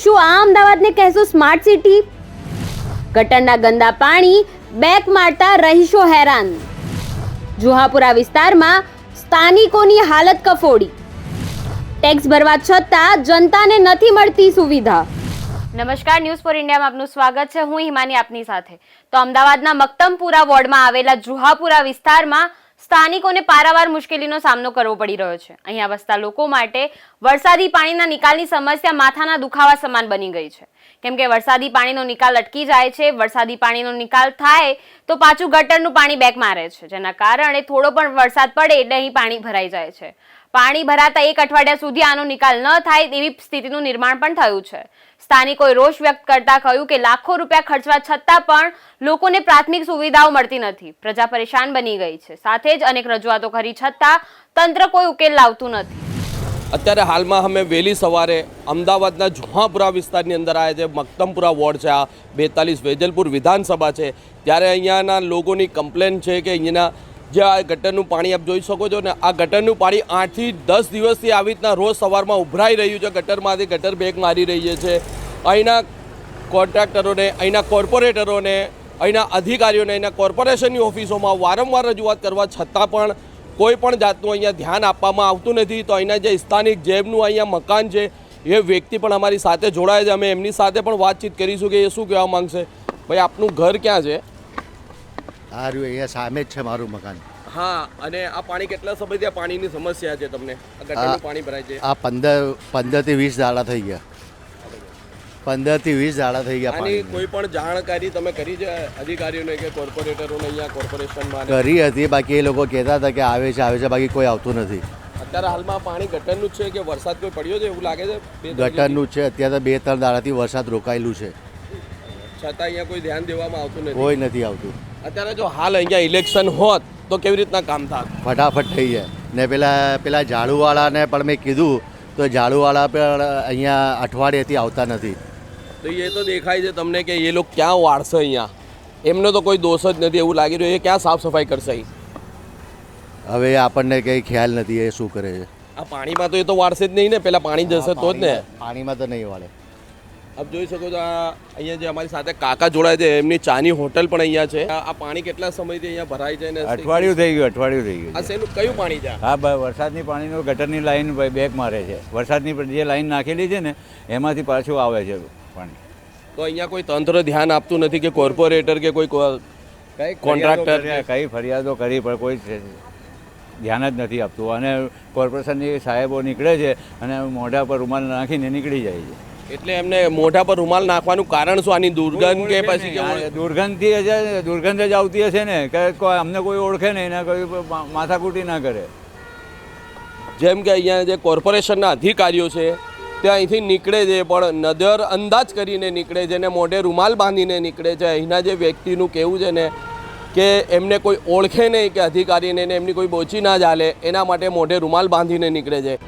શું આ અમદાવાદને કહેશો સ્માર્ટ સિટી? ગટરના ગંદા પાણી બેક મારતા રહીશો હેરાન. જુહાપુરા વિસ્તારમાં સ્થાનિકોની હાલત કફોડી. ટેક્સ ભરવા છતાં જનતાને નથી મળતી સુવિધા. નમસ્કાર, ન્યૂઝ ફોર ઇન્ડિયામાં આપનું સ્વાગત છે. હું હિમાની આપની સાથે. તો અમદાવાદના મક્તમપુરા વોર્ડમાં આવેલા જુહાપુરા વિસ્તારમાં સ્થાનિકોને પારાવાર મુશ્કેલીનો સામનો કરવો પડી રહ્યો છે. અહીંયા વસતા લોકો માટે વરસાદી પાણીના નિકાલની સમસ્યા માથાના દુખાવા સમાન બની ગઈ છે. કેમ કે વરસાદી પાણીનો નિકાલ અટકી જાય છે. વરસાદી પાણીનો નિકાલ થાય તો પાછું ગટરનું પાણી બેક મારે છે, જેના કારણે થોડો પણ વરસાદ પડે એટલે અહીં પાણી ભરાઈ જાય છે. પાણી ભરાતા એક અઠવાડિયા સુધી આનો નિકાલ ન થાય તેવી સ્થિતિનું નિર્માણ પણ થયું છે. સ્થાનિકોએ રોષ વ્યક્ત કરતા કહ્યું કે લાખો રૂપિયા ખર્ચવા છતાં પણ લોકોને પ્રાથમિક સુવિધાઓ મળતી નથી. પ્રજા પરેશાન બની ગઈ છે. સાથે જ અનેક રજૂઆતો કરી છતાં તંત્ર કોઈ ઉકેલ લાવતું નથી. અત્યારે હાલમાં અમે વહેલી સવારે અમદાવાદના જુહાપુરા વિસ્તારની અંદર આવ્યા છે. મક્તમપુરા વોર્ડ છે, આ 42 વેજલપુર વિધાનસભા છે. ત્યારે અહીંયાના લોકોની કમ્પ્લેન છે કે અહીંયાના જે આ ગટરનું પાણી આપ જોઈ શકો છો ને, આ ગટરનું પાણી 8 થી 10 દિવસથી આવી રીતના રોજ સવારમાં ઉભરાઈ રહ્યું છે. ગટરમાંથી ગટર બેક મારી રહી છે. અહીંના કોન્ટ્રાક્ટરોને, અહીંના કોર્પોરેટરોને, અહીંના અધિકારીઓને, અહીંના કોર્પોરેશનની ઓફિસોમાં વારંવાર રજૂઆત કરવા છતાં પણ કોઈ પણ જાતનું અહીંયા ધ્યાન આપવામાં આવતું નથી. તો અહીંના જે સ્થાનિક જેમનું અહીંયા મકાન છે એ વ્યક્તિ પણ અમારી સાથે જોડાય છે. અમે એમની સાથે પણ વાતચીત કરીશું કે એ શું કહેવા માંગશે. ભાઈ, આપનું ઘર ક્યાં છે? આ રહ્યું અહીંયા સામે જ છે મારું મકાન. હા, અને આ પાણી કેટલા સમયથી આ પાણીની સમસ્યા છે તમને? આ ગટરનું પાણી ભરાય છે. આ 15 થી 20 દાડા થઈ ગયા. 15 થી 20 દાડા થઈ ગયા. આની કોઈ પણ જાણકારી તમે કરી છે અધિકારીઓને કે કોર્પોરેટરોને? અહીંયા કોર્પોરેશનમાં કરી હતી, બાકી એ લોકો કહેતા હતા કે આવે છે, બાકી કોઈ આવતું નથી. અત્યારે હાલમાં પાણી ગટરનું જ છે કે વરસાદ કોઈ પડ્યો છે એવું લાગે છે? ગટરનું જ છે. અત્યારે 2-3 દાડાથી વરસાદ રોકાયેલું છે, છતાં અહીંયા કોઈ ધ્યાન દેવામાં આવતું નથી. કોઈ નથી આવતું. અત્યારે જો હાલ અહીંયા ઇલેક્શન હોત તો કેવી રીતના કામ થાત? ફટાફટ થઈ જાય. ને પેલા ઝાડુવાળાને પણ મેં કીધું તો ઝાડુવાળા પણ અહીંયા અઠવાડિયેથી આવતા નથી. તો એ તો દેખાય છે તમને કે એ લોકો ક્યાં વાળશે અહીંયા? એમનો તો કોઈ દોષ જ નથી એવું લાગી રહ્યું. એ ક્યાં સાફ સફાઈ કરશે અહીં? હવે આપણને કંઈ ખ્યાલ નથી એ શું કરે છે. આ પાણીમાં તો એ તો વાળશે જ નહીં ને. પેલા પાણી જશે તો જ ને. પાણીમાં તો નહીં વાળે. આપ જોઈ શકો છો આ અહીંયા જે અમારી સાથે કાકા જોડાય છે, એમની ચાની હોટલ પણ અહીંયા છે. આ પાણી કેટલા સમયથી અહીંયા ભરાય છે? ને અઠવાડિયું થઈ ગયું. આ શેનું કયું પાણી છે? હા, વરસાદની પાણીનો ગટરની લાઈન બેક મારે છે. વરસાદની જે લાઈન નાખેલી છે ને એમાંથી પાછું આવે છે પાણી. તો અહીંયા કોઈ તંત્ર ધ્યાન આપતું નથી કે કોર્પોરેટર કે કોઈ કોન્ટ્રાક્ટર? કઈ ફરિયાદો કરી પણ કોઈ ધ્યાન જ નથી આપતું. અને કોર્પોરેશનની સાહેબો નીકળે છે અને મોઢા પર રૂમાલ નાખીને નીકળી જાય છે. એટલે એમને મોઢા પર રૂમાલ નાખવાનું કારણ શું? આની દુર્ગંધ કે પછી દુર્ગંધ જ આવતી હશે ને કે અમને કોઈ ઓળખે નહીં ને કોઈ માથાકૂટી ના કરે. જેમ કે અહીંયા જે કોર્પોરેશનના અધિકારીઓ છે તે અહીંથી નીકળે છે પણ નજર અંદાજ કરીને નીકળે છે ને મોઢે રૂમાલ બાંધીને નીકળે છે. અહીંના જે વ્યક્તિનું કહેવું છે ને કે એમને કોઈ ઓળખે નહીં કે અધિકારીને એમની કોઈ બોચી ના ચાલે, એના માટે મોઢે રૂમાલ બાંધીને નીકળે છે.